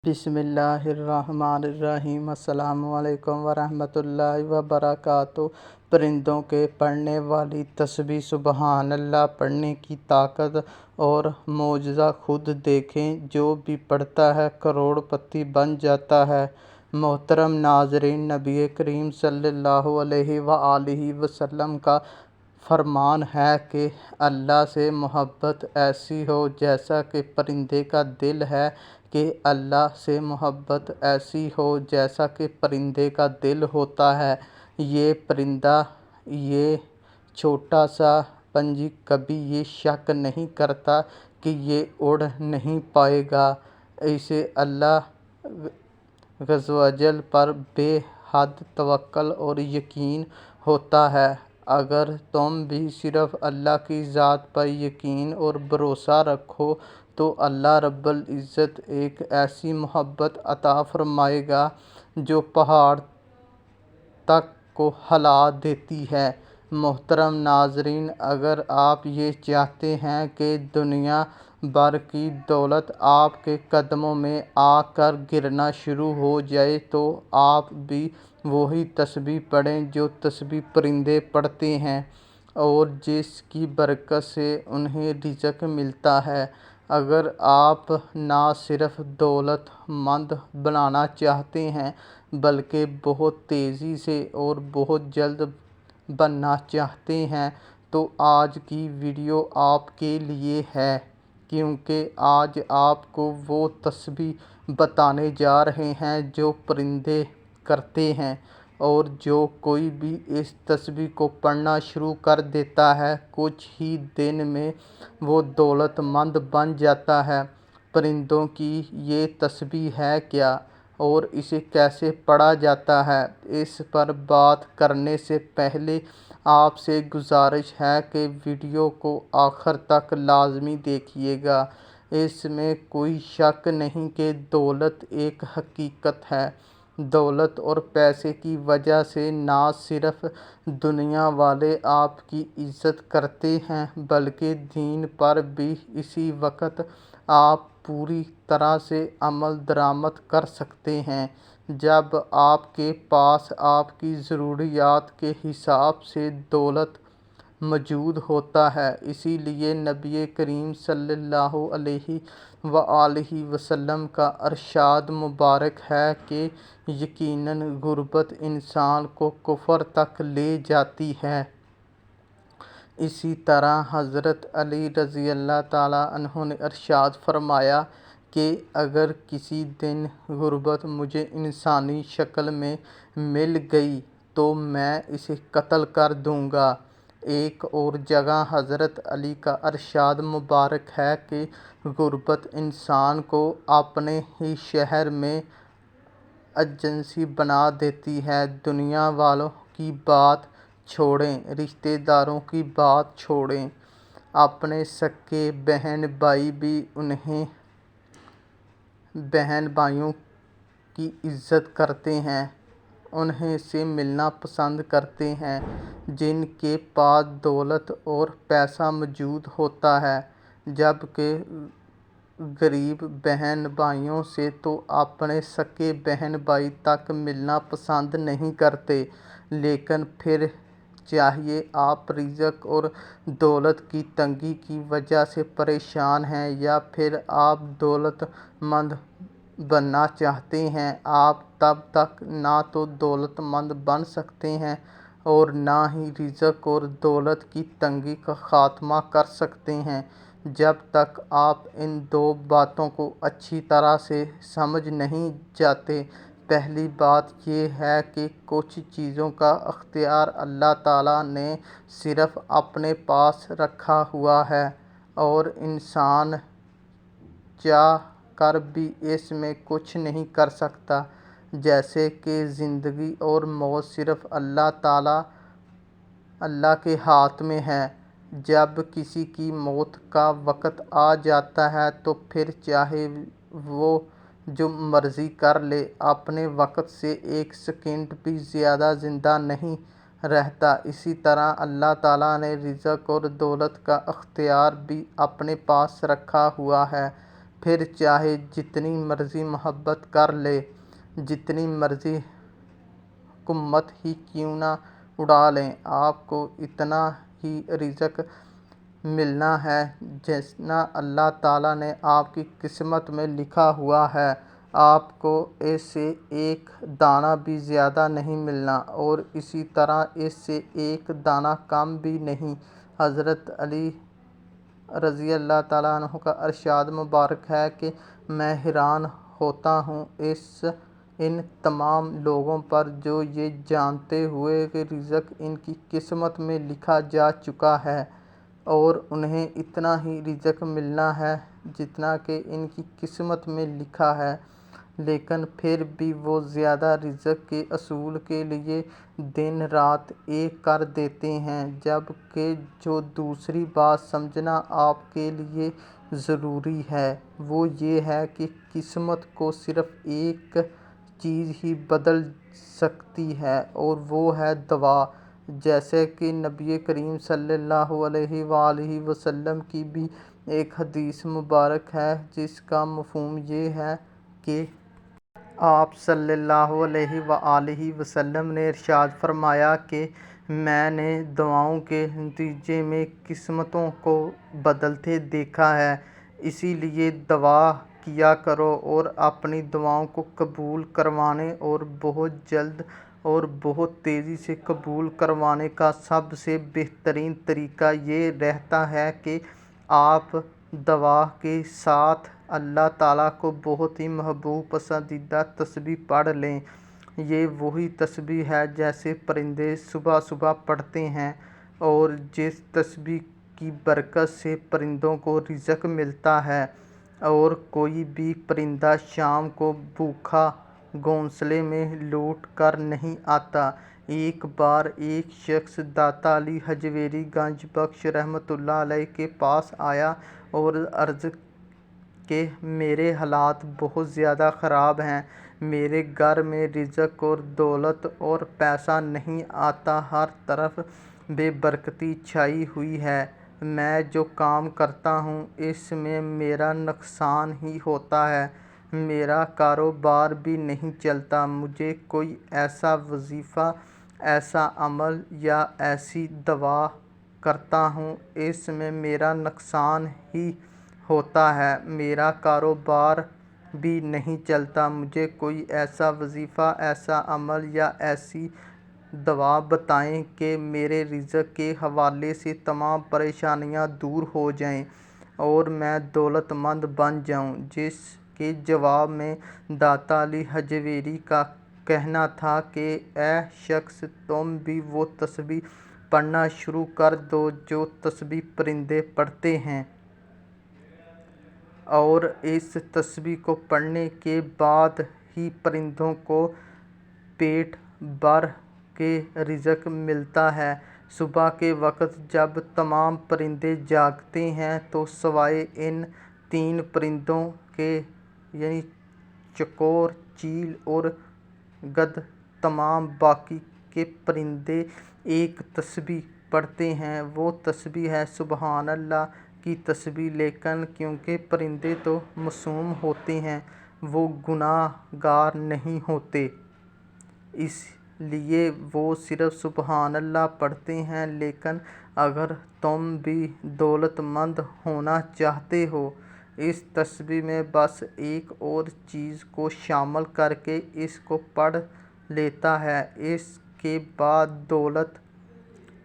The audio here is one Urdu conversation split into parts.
بسم اللہ الرحمن الرحیم۔ السلام علیکم ورحمۃ اللہ وبرکاتہ۔ پرندوں کے پڑھنے والی تسبیح سبحان اللہ پڑھنے کی طاقت اور معجزہ خود دیکھیں، جو بھی پڑھتا ہے کروڑ پتی بن جاتا ہے۔ محترم ناظرین، نبی کریم صلی اللہ علیہ وآلہ وسلم کا فرمان ہے کہ اللہ سے محبت ایسی ہو جیسا کہ پرندے کا دل ہے، کہ اللہ سے محبت ایسی ہو جیسا کہ پرندے کا دل ہوتا ہے۔ یہ پرندہ، یہ چھوٹا سا پنچھی کبھی یہ شک نہیں کرتا کہ یہ اڑ نہیں پائے گا۔ اسے اللہ عز و جل پر بے حد توکل اور یقین ہوتا ہے۔ اگر تم بھی صرف اللہ کی ذات پر یقین اور بھروسہ رکھو تو اللہ رب العزت ایک ایسی محبت عطا فرمائے گا جو پہاڑ تک کو ہلا دیتی ہے۔ محترم ناظرین، اگر آپ یہ چاہتے ہیں کہ دنیا بھر کی دولت آپ کے قدموں میں آ کر گرنا شروع ہو جائے تو آپ بھی وہی تسبیح پڑھیں جو تسبیح پرندے پڑھتے ہیں اور جس کی برکت سے انہیں رزق ملتا ہے۔ اگر آپ نہ صرف دولت مند بننا چاہتے ہیں بلکہ بہت تیزی سے اور بہت جلد بننا چاہتے ہیں تو آج کی ویڈیو آپ کے لیے ہے، کیونکہ آج آپ کو وہ تسبیح بتانے جا رہے ہیں جو پرندے کرتے ہیں، اور جو کوئی بھی اس تسبیح کو پڑھنا شروع کر دیتا ہے کچھ ہی دن میں وہ دولت مند بن جاتا ہے۔ پرندوں کی یہ تسبیح ہے کیا اور اسے کیسے پڑھا جاتا ہے، اس پر بات کرنے سے پہلے آپ سے گزارش ہے کہ ویڈیو کو آخر تک لازمی دیکھیے گا۔ اس میں کوئی شک نہیں کہ دولت ایک حقیقت ہے۔ دولت اور پیسے کی وجہ سے نہ صرف دنیا والے آپ کی عزت کرتے ہیں بلکہ دین پر بھی اسی وقت آپ پوری طرح سے عمل درآمد کر سکتے ہیں جب آپ کے پاس آپ کی ضروریات کے حساب سے دولت موجود ہوتا ہے۔ اسی لیے نبی کریم صلی اللہ علیہ وآلہ وسلم کا ارشاد مبارک ہے کہ یقیناً غربت انسان کو کفر تک لے جاتی ہے۔ اسی طرح حضرت علی رضی اللہ تعالیٰ عنہ نے ارشاد فرمایا کہ اگر کسی دن غربت مجھے انسانی شکل میں مل گئی تو میں اسے قتل کر دوں گا۔ ایک اور جگہ حضرت علی کا ارشاد مبارک ہے کہ غربت انسان کو اپنے ہی شہر میں ایجنسی بنا دیتی ہے۔ دنیا والوں کی بات چھوڑیں، رشتہ داروں کی بات چھوڑیں، اپنے سگے بہن بھائی بھی انہیں بہن بھائیوں کی عزت کرتے ہیں، انہیں سے ملنا پسند کرتے ہیں جن کے پاس دولت اور پیسہ موجود ہوتا ہے، جبکہ غریب بہن بھائیوں سے تو اپنے سگے بہن بھائی تک ملنا پسند نہیں کرتے۔ لیکن پھر چاہے آپ رزق اور دولت کی تنگی کی وجہ سے پریشان ہیں یا پھر آپ دولت مند بننا چاہتے ہیں، آپ تب تک نہ تو دولت مند بن سکتے ہیں اور نہ ہی رزق اور دولت کی تنگی کا خاتمہ کر سکتے ہیں جب تک آپ ان دو باتوں کو اچھی طرح سے سمجھ نہیں جاتے۔ پہلی بات یہ ہے کہ کچھ چیزوں کا اختیار اللہ تعالیٰ نے صرف اپنے پاس رکھا ہوا ہے اور انسان چاہ کر بھی اس میں کچھ نہیں کر سکتا، جیسے کہ زندگی اور موت صرف اللہ کے ہاتھ میں ہے۔ جب کسی کی موت کا وقت آ جاتا ہے تو پھر چاہے وہ جو مرضی کر لے، اپنے وقت سے ایک سیکنڈ بھی زیادہ زندہ نہیں رہتا۔ اسی طرح اللہ تعالیٰ نے رزق اور دولت کا اختیار بھی اپنے پاس رکھا ہوا ہے۔ پھر چاہے جتنی مرضی محبت کر لے، جتنی مرضی حکومت ہی کیوں نہ اڑا لیں، آپ کو اتنا ہی رزق ملنا ہے جتنا اللہ تعالیٰ نے آپ کی قسمت میں لکھا ہوا ہے۔ آپ کو اس سے ایک دانہ بھی زیادہ نہیں ملنا اور اسی طرح اس سے ایک دانہ کم بھی نہیں۔ حضرت علی رضی اللہ تعالیٰ عنہ کا ارشاد مبارک ہے کہ میں حیران ہوتا ہوں ان تمام لوگوں پر جو یہ جانتے ہوئے کہ رزق ان کی قسمت میں لکھا جا چکا ہے اور انہیں اتنا ہی رزق ملنا ہے جتنا کہ ان کی قسمت میں لکھا ہے، لیکن پھر بھی وہ زیادہ رزق کے حصول کے لیے دن رات ایک کر دیتے ہیں، جبکہ جو دوسری بات سمجھنا آپ کے لیے ضروری ہے وہ یہ ہے کہ قسمت کو صرف ایک چیز ہی بدل سکتی ہے اور وہ ہے دعا، جیسے کہ نبی کریم صلی اللہ علیہ وآلہ وسلم کی بھی ایک حدیث مبارک ہے جس کا مفہوم یہ ہے کہ آپ صلی اللہ علیہ وآلہ وسلم نے ارشاد فرمایا کہ میں نے دعاؤں کے نتیجے میں قسمتوں کو بدلتے دیکھا ہے، اسی لیے دعا کیا کرو اور اپنی دعاؤں کو قبول کروانے اور بہت جلد اور بہت تیزی سے قبول کروانے کا سب سے بہترین طریقہ یہ رہتا ہے کہ آپ دعا کے ساتھ اللہ تعالیٰ کو بہت ہی محبوب پسندیدہ تسبیح پڑھ لیں۔ یہ وہی تسبیح ہے جیسے پرندے صبح صبح پڑھتے ہیں اور جس تسبیح کی برکت سے پرندوں کو رزق ملتا ہے اور کوئی بھی پرندہ شام کو بھوکا گھونسلے میں لوٹ کر نہیں آتا۔ ایک بار ایک شخص داتا علی حجویری گنج بخش رحمۃ اللہ علیہ کے پاس آیا اور عرض کہ میرے حالات بہت زیادہ خراب ہیں، میرے گھر میں رزق اور دولت اور پیسہ نہیں آتا، ہر طرف بے برکتی چھائی ہوئی ہے، میں جو کام کرتا ہوں اس میں میرا نقصان ہی ہوتا ہے، میرا کاروبار بھی نہیں چلتا، مجھے کوئی ایسا وظیفہ، ایسا عمل یا ایسی دعا کرتا ہوں اس میں میرا نقصان ہی ہوتا ہے، میرا کاروبار بھی نہیں چلتا، مجھے کوئی ایسا وظیفہ، ایسا عمل یا ایسی دعا بتائیں کہ میرے رزق کے حوالے سے تمام پریشانیاں دور ہو جائیں اور میں دولت مند بن جاؤں۔ جس کے جواب میں داتا علی حجویری کا کہنا تھا کہ اے شخص، تم بھی وہ تسبیح پڑھنا شروع کر دو جو تسبیح پرندے پڑھتے ہیں، اور اس تسبیح کو پڑھنے کے بعد ہی پرندوں کو پیٹ بھر کے رزق ملتا ہے۔ صبح کے وقت جب تمام پرندے جاگتے ہیں تو سوائے ان 3 پرندوں کے یعنی چکور، چیل اور گدھ تمام باقی کے پرندے ایک تسبیح پڑھتے ہیں، وہ تسبیح ہے سبحان اللہ کی تسبیح، لیکن کیونکہ پرندے تو معصوم ہوتے ہیں، وہ گناہ گار نہیں ہوتے، اس لیے وہ صرف سبحان اللہ پڑھتے ہیں، لیکن اگر تم بھی دولت مند ہونا چاہتے ہو، اس تسبیح میں بس ایک اور چیز کو شامل کر کے اس کو پڑھ لیتا ہے، اس کے بعد دولت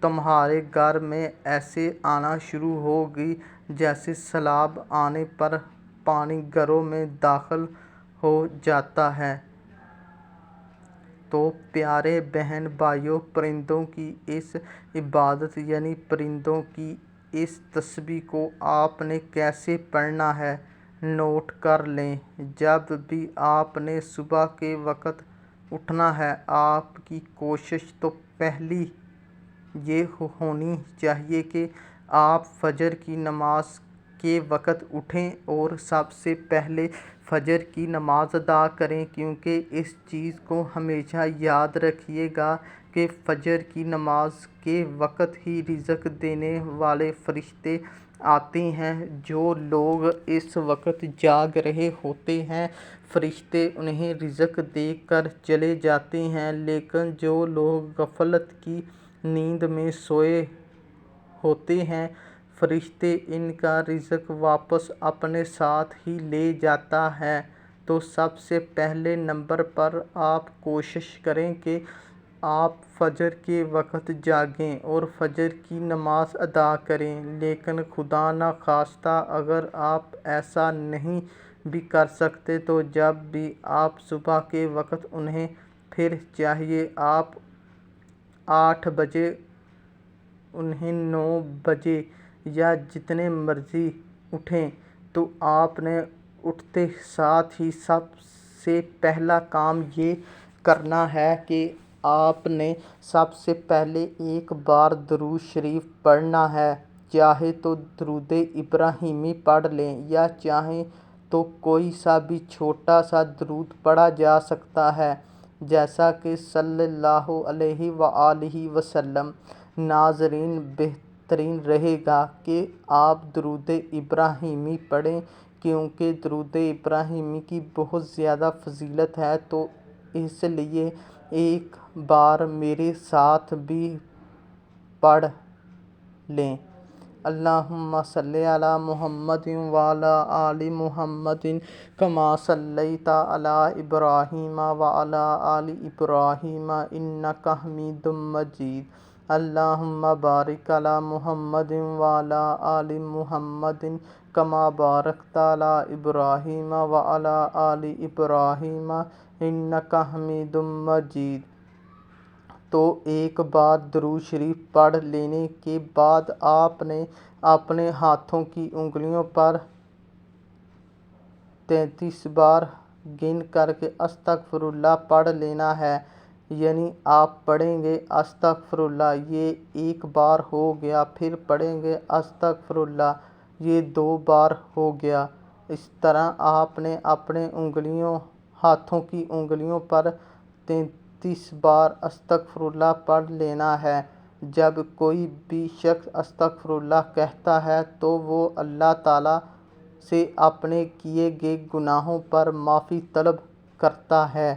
تمہارے گھر میں ایسے آنا شروع ہوگی جیسے سیلاب آنے پر پانی گھروں میں داخل ہو جاتا ہے۔ تو پیارے بہن بھائیو، پرندوں کی اس عبادت یعنی پرندوں کی اس تسبیح کو آپ نے کیسے پڑھنا ہے، نوٹ کر لیں۔ جب بھی آپ نے صبح کے وقت اٹھنا ہے، آپ کی کوشش تو پہلی یہ ہونی چاہیے کہ آپ فجر کی نماز کے وقت اٹھیں اور سب سے پہلے فجر کی نماز ادا کریں، کیونکہ اس چیز کو ہمیشہ یاد رکھیے گا کہ فجر کی نماز کے وقت ہی رزق دینے والے فرشتے آتی ہیں۔ جو لوگ اس وقت جاگ رہے ہوتے ہیں فرشتے انہیں رزق دے کر چلے جاتے ہیں، لیکن جو لوگ غفلت کی نیند میں سوئے ہوتے ہیں فرشتے ان کا رزق واپس اپنے ساتھ ہی لے جاتا ہے۔ تو سب سے پہلے نمبر پر آپ کوشش کریں کہ آپ فجر کے وقت جاگیں اور فجر کی نماز ادا کریں، لیکن خدا نخواستہ اگر آپ ایسا نہیں بھی کر سکتے تو جب بھی آپ صبح کے وقت اٹھیں پھر چاہے آپ 8 بجے اٹھیں، 9 بجے یا جتنے مرضی اٹھیں، تو آپ نے اٹھتے ساتھ ہی سب سے پہلا کام یہ کرنا ہے کہ آپ نے سب سے پہلے ایک بار درود شریف پڑھنا ہے۔ چاہے تو درود ابراہیمی پڑھ لیں یا چاہیں تو کوئی سا بھی چھوٹا سا درود پڑھا جا سکتا ہے، جیسا کہ صلی اللہ علیہ وآلہ وسلم۔ ناظرین، بہترین رہے گا کہ آپ درود ابراہیمی پڑھیں، کیونکہ درود ابراہیمی کی بہت زیادہ فضیلت ہے، تو اس لیے ایک بار میرے ساتھ بھی پڑھ لیں۔ اللہم صلی علی محمد وعلی آل محمد کما صلیت علی ابراہیم وعلی آل ابراہیم انک حمید مجید۔ اللہم بارک علی محمد وعلی آل محمد کما بارکت علی ابراہیم وعلی آل ابراہیم انک حمید مجید۔ تو ایک بار درود شریف پڑھ لینے کے بعد آپ نے اپنے ہاتھوں کی انگلیوں پر 33 بار گن کر کے استغفر اللہ پڑھ لینا ہے، یعنی آپ پڑھیں گے استغفر اللہ، یہ ایک بار ہو گیا، پھر پڑھیں گے استغفر اللہ، یہ 2 بار ہو گیا۔ اس طرح آپ نے اپنے ہاتھوں کی انگلیوں پر 33 بار استغفر اللہ پڑھ لینا ہے۔ جب کوئی بھی شخص استغفر اللہ کہتا ہے تو وہ اللہ تعالیٰ سے اپنے کیے گئے گناہوں پر معافی طلب کرتا ہے۔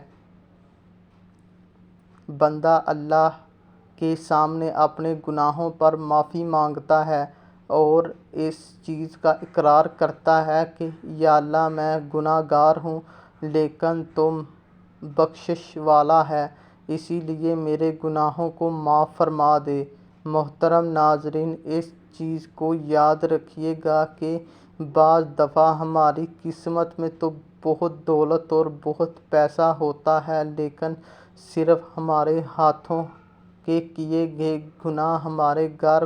بندہ اللہ کے سامنے اپنے گناہوں پر معافی مانگتا ہے اور اس چیز کا اقرار کرتا ہے کہ یا اللہ میں گناہ گار ہوں، لیکن تم بخشش والا ہے، اسی لیے میرے گناہوں کو معاف فرما دے۔ محترم ناظرین، اس چیز کو یاد رکھیے گا کہ بعض دفعہ ہماری قسمت میں تو بہت دولت اور بہت پیسہ ہوتا ہے، لیکن صرف ہمارے ہاتھوں کے کیے گئے گناہ ہمارے گھر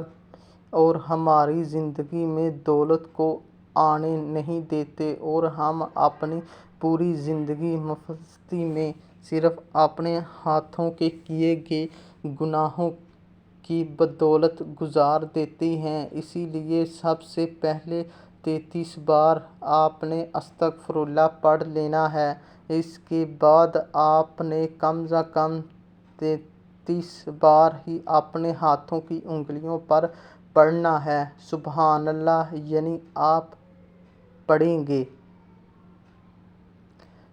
اور ہماری زندگی میں دولت کو آنے نہیں دیتے، اور ہم اپنی پوری زندگی مستی میں صرف اپنے ہاتھوں کے کیے گئے گناہوں کی بدولت گزار دیتے ہیں۔ اسی لیے سب سے پہلے 33 بار آپ نے استغفر اللہ پڑھ لینا ہے۔ اس کے بعد آپ نے کم از کم 33 بار ہی اپنے ہاتھوں کی انگلیوں پر پڑھنا ہے۔ سبحان اللہ، یعنی آپ پڑھیں گے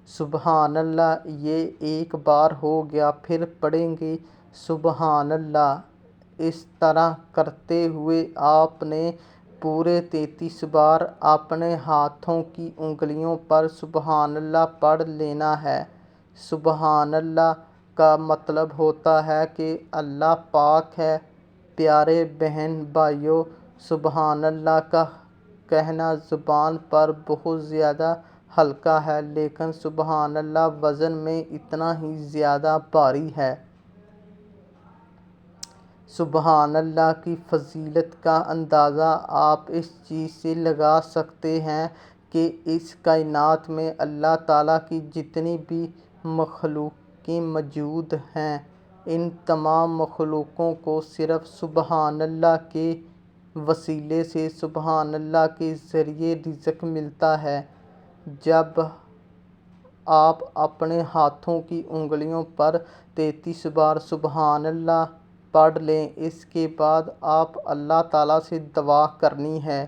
سبحان اللہ، یہ ایک بار ہو گیا، پھر پڑھیں گے سبحان اللہ۔ اس طرح کرتے ہوئے آپ نے پورے 33 بار اپنے ہاتھوں کی انگلیوں پر سبحان اللہ پڑھ لینا ہے۔ سبحان اللہ کا مطلب ہوتا ہے کہ اللہ پاک ہے۔ پیارے بہن بھائیو، سبحان اللہ کا کہنا زبان پر بہت زیادہ ہلکا ہے، لیکن سبحان اللہ وزن میں اتنا ہی زیادہ بھاری ہے۔ سبحان اللہ کی فضیلت کا اندازہ آپ اس چیز سے لگا سکتے ہیں کہ اس کائنات میں اللہ تعالیٰ کی جتنی بھی مخلوقیں موجود ہیں، ان تمام مخلوقوں کو صرف سبحان اللہ کے وسیلے سے، سبحان اللہ کے ذریعے رزق ملتا ہے۔ جب آپ اپنے ہاتھوں کی انگلیوں پر 33 بار سبحان اللہ پڑھ لیں، اس کے بعد آپ اللہ تعالیٰ سے دعا کرنی ہے۔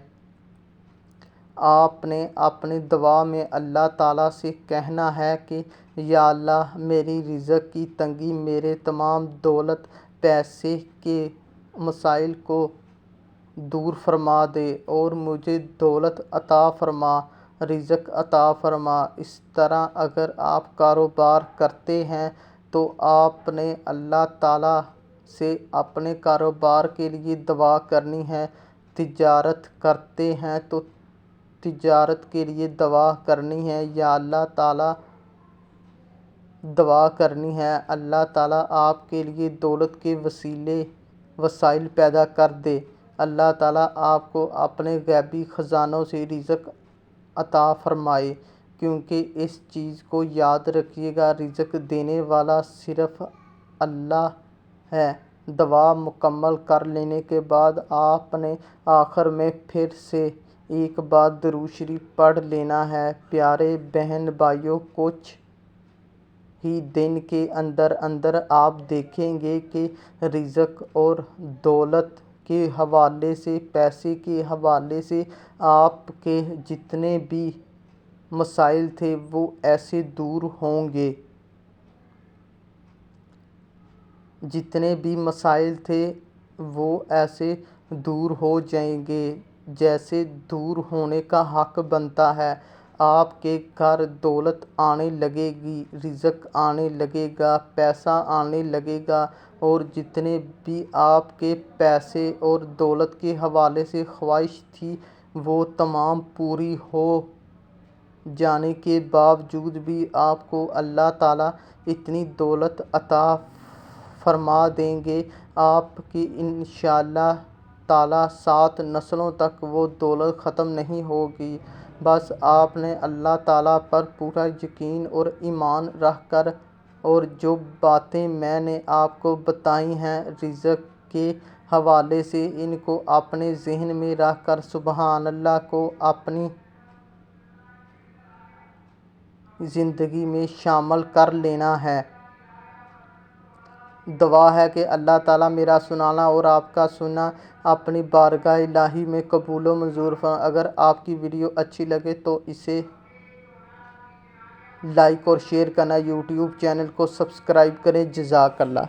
آپ نے اپنی دعا میں اللہ تعالیٰ سے کہنا ہے کہ یا اللہ میری رزق کی تنگی، میرے تمام دولت پیسے کے مسائل کو دور فرما دے اور مجھے دولت عطا فرما، رزق عطا فرما۔ اس طرح اگر آپ کاروبار کرتے ہیں تو آپ نے اللہ تعالیٰ سے اپنے کاروبار کے لیے دعا کرنی ہے۔ تجارت کرتے ہیں تو تجارت کے لیے دعا کرنی ہے، یا اللہ تعالیٰ دعا کرنی ہے اللہ تعالیٰ آپ کے لیے دولت کے وسائل پیدا کر دے، اللہ تعالیٰ آپ کو اپنے غیبی خزانوں سے رزق عطا فرمائے، کیونکہ اس چیز کو یاد رکھیے گا، رزق دینے والا صرف اللہ ہے۔ دعا مکمل کر لینے کے بعد آپ نے آخر میں پھر سے ایک بار درود شریف پڑھ لینا ہے۔ پیارے بہن بھائیوں، کچھ ہی دن کے اندر اندر آپ دیکھیں گے کہ رزق اور دولت کے حوالے سے، پیسے کے حوالے سے آپ کے جتنے بھی مسائل تھے وہ ایسے دور ہوں گے، جتنے بھی مسائل تھے وہ ایسے دور ہو جائیں گے جیسے دور ہونے کا حق بنتا ہے۔ آپ کے گھر دولت آنے لگے گی، رزق آنے لگے گا، پیسہ آنے لگے گا، اور جتنے بھی آپ کے پیسے اور دولت کے حوالے سے خواہش تھی وہ تمام پوری ہو جانے کے باوجود بھی آپ کو اللہ تعالیٰ اتنی دولت عطا فرما دیں گے، آپ کی انشاءاللہ تعالیٰ 7 نسلوں تک وہ دولت ختم نہیں ہوگی۔ بس آپ نے اللہ تعالیٰ پر پورا یقین اور ایمان رکھ کر، اور جو باتیں میں نے آپ کو بتائی ہیں رزق کے حوالے سے، ان کو اپنے ذہن میں رکھ کر سبحان اللہ کو اپنی زندگی میں شامل کر لینا ہے۔ دعا ہے کہ اللہ تعالیٰ میرا سنانا اور آپ کا سننا اپنی بارگاہ الہی میں قبول و منظور فرمائے۔ اگر آپ کی ویڈیو اچھی لگے تو اسے لائک اور شیئر کرنا، یوٹیوب چینل کو سبسکرائب کریں۔ جزاک اللہ۔